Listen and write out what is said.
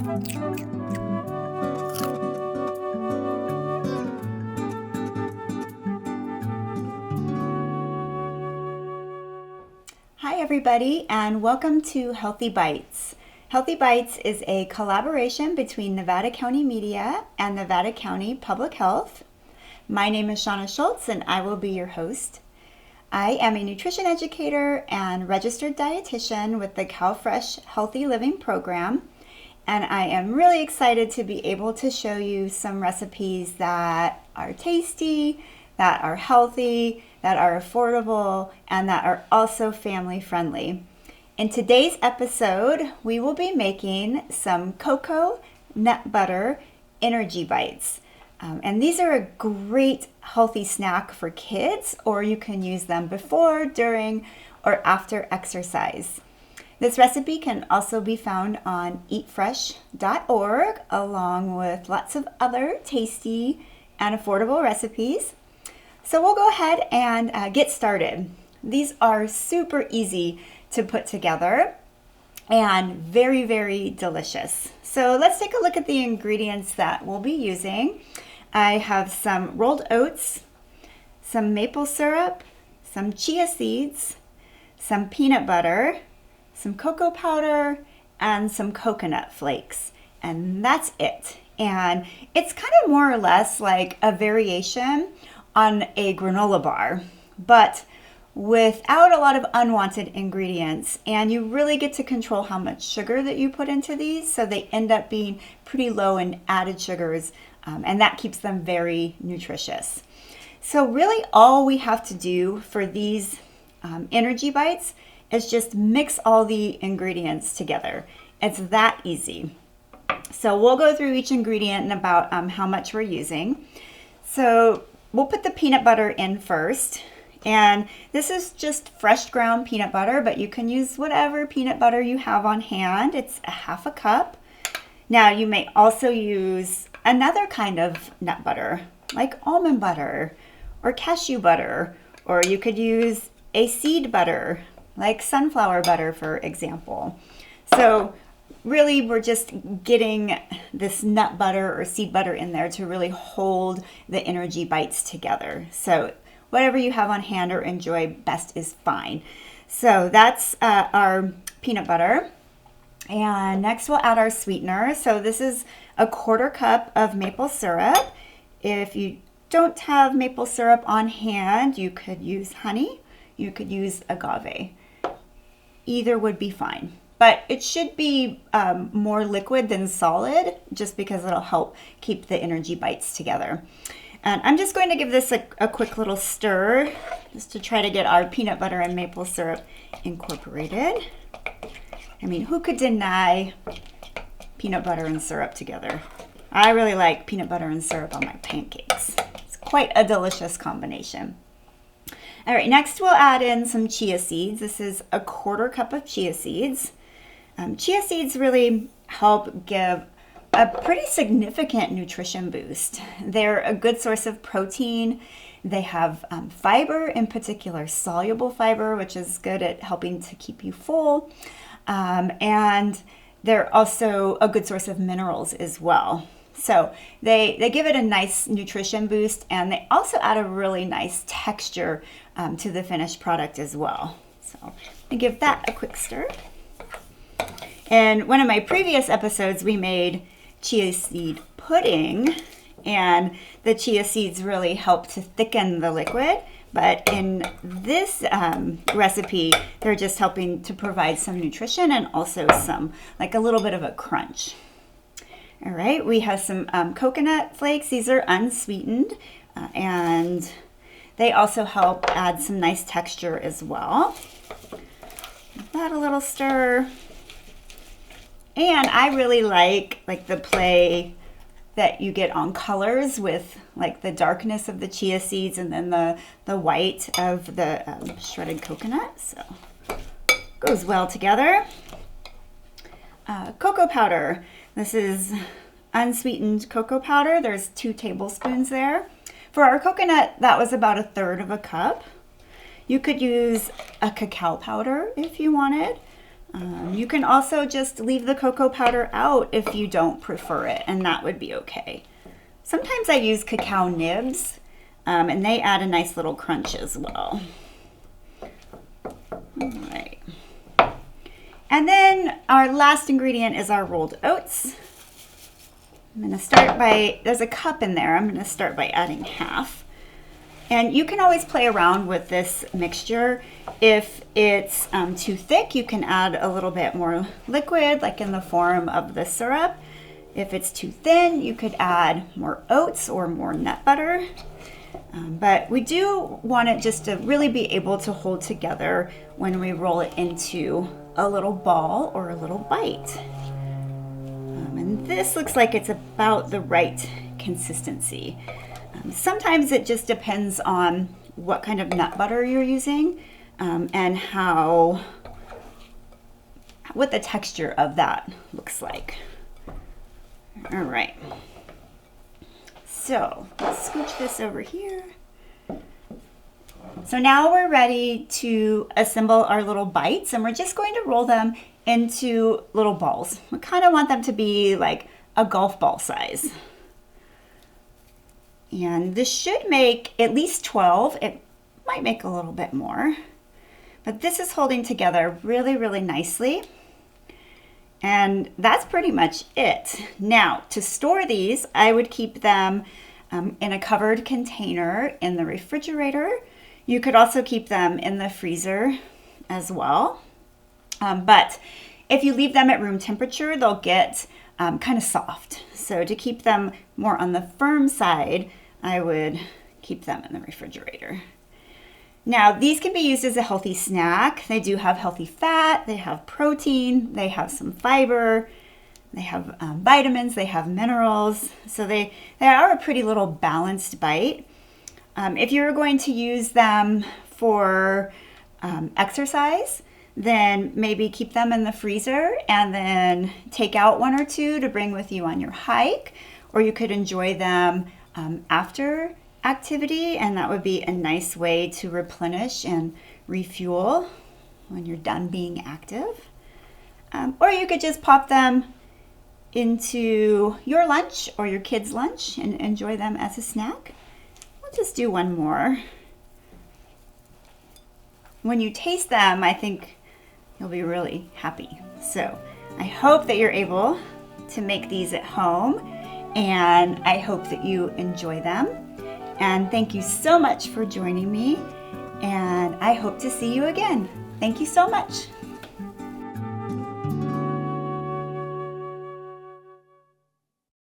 Hi everybody, and welcome to Healthy Bites. Healthy Bites is a collaboration between Nevada County Media and Nevada County Public Health. My name is Shauna Schultz and I will be your host. I am a nutrition educator and registered dietitian with the CalFresh Healthy Living Program, and I am really excited to be able to show you some recipes that are tasty, that are healthy, that are affordable, and that are also family friendly. In today's episode, we will be making some cocoa nut butter energy bites. And these are a great healthy snack for kids, or you can use them before, during, or after exercise. This recipe can also be found on eatfresh.org, along with lots of other tasty and affordable recipes. So we'll go ahead and get started. These are super easy to put together and very, very delicious. So let's take a look at the ingredients that we'll be using. I have some rolled oats, some maple syrup, some chia seeds, some peanut butter, some cocoa powder, and some coconut flakes. And that's it. And it's kind of more or less like a variation on a granola bar, but without a lot of unwanted ingredients, and you really get to control how much sugar that you put into these, so they end up being pretty low in added sugars, and that keeps them very nutritious. So really all we have to do for these energy bites is just mix all the ingredients together. It's that easy. So we'll go through each ingredient and about how much we're using. So we'll put the peanut butter in first. And this is just fresh ground peanut butter, but you can use whatever peanut butter you have on hand. It's a half a cup. Now you may also use another kind of nut butter, like almond butter or cashew butter, or you could use a seed butter, like sunflower butter, for example. So really we're just getting this nut butter or seed butter in there to really hold the energy bites together. So whatever you have on hand or enjoy best is fine. So that's our peanut butter. And next we'll add our sweetener. So this is a 1/4 cup of maple syrup. If you don't have maple syrup on hand, you could use honey. You could use agave. Either would be fine. But it should be more liquid than solid, just because it'll help keep the energy bites together. And I'm just going to give this a quick little stir, just to try to get our peanut butter and maple syrup incorporated. I mean, who could deny peanut butter and syrup together? I really like peanut butter and syrup on my pancakes. It's quite a delicious combination. All right, next we'll add in some chia seeds. This is a 1/4 cup of chia seeds. Chia seeds really help give a pretty significant nutrition boost. They're a good source of protein. They have fiber, in particular soluble fiber, which is good at helping to keep you full. And they're also a good source of minerals as well. So they give it a nice nutrition boost, and they also add a really nice texture to the finished product as well. So I give that a quick stir. In one of my previous episodes, we made chia seed pudding, and the chia seeds really help to thicken the liquid. But in this recipe, they're just helping to provide some nutrition and also some, like a little bit of a crunch. All right, we have some coconut flakes. These are unsweetened, and they also help add some nice texture as well. Give that a little stir. And I really like the play that you get on colors with like the darkness of the chia seeds and then the white of the shredded coconut. So goes well together. Cocoa powder. This is unsweetened cocoa powder. There's 2 tablespoons there. For our coconut, that was about 1/3 of a cup. You could use a cacao powder if you wanted. You can also just leave the cocoa powder out if you don't prefer it, and that would be okay. Sometimes I use cacao nibs, and they add a nice little crunch as well. All right. And then our last ingredient is our rolled oats. I'm going to start by, there's a cup in there, I'm going to start by adding half. And you can always play around with this mixture. If it's too thick, you can add a little bit more liquid, like in the form of the syrup. If it's too thin, you could add more oats or more nut butter. But we do want it just to really be able to hold together when we roll it into a little ball or a little bite. And this looks like it's about the right consistency. Sometimes it just depends on what kind of nut butter you're using and what the texture of that looks like. All right. So let's scooch this over here. So now we're ready to assemble our little bites, and we're just going to roll them into little balls. We kind of want them to be like a golf ball size. And this should make at least 12. It might make a little bit more. But this is holding together really, really nicely. And that's pretty much it. Now, to store these, I would keep them in a covered container in the refrigerator. You could also keep them in the freezer as well. But if you leave them at room temperature, they'll get kind of soft. So to keep them more on the firm side, I would keep them in the refrigerator. Now, these can be used as a healthy snack. They do have healthy fat, they have protein, they have some fiber, they have vitamins, they have minerals. So they are a pretty little balanced bite. If you're going to use them for exercise, then maybe keep them in the freezer and then take out one or two to bring with you on your hike, or you could enjoy them after activity, and that would be a nice way to replenish and refuel when you're done being active. Or you could just pop them into your lunch or your kids' lunch and enjoy them as a snack. We'll just do one more. When you taste them, I think you'll be really happy. So I hope that you're able to make these at home, and I hope that you enjoy them. And thank you so much for joining me, and I hope to see you again. Thank you so much.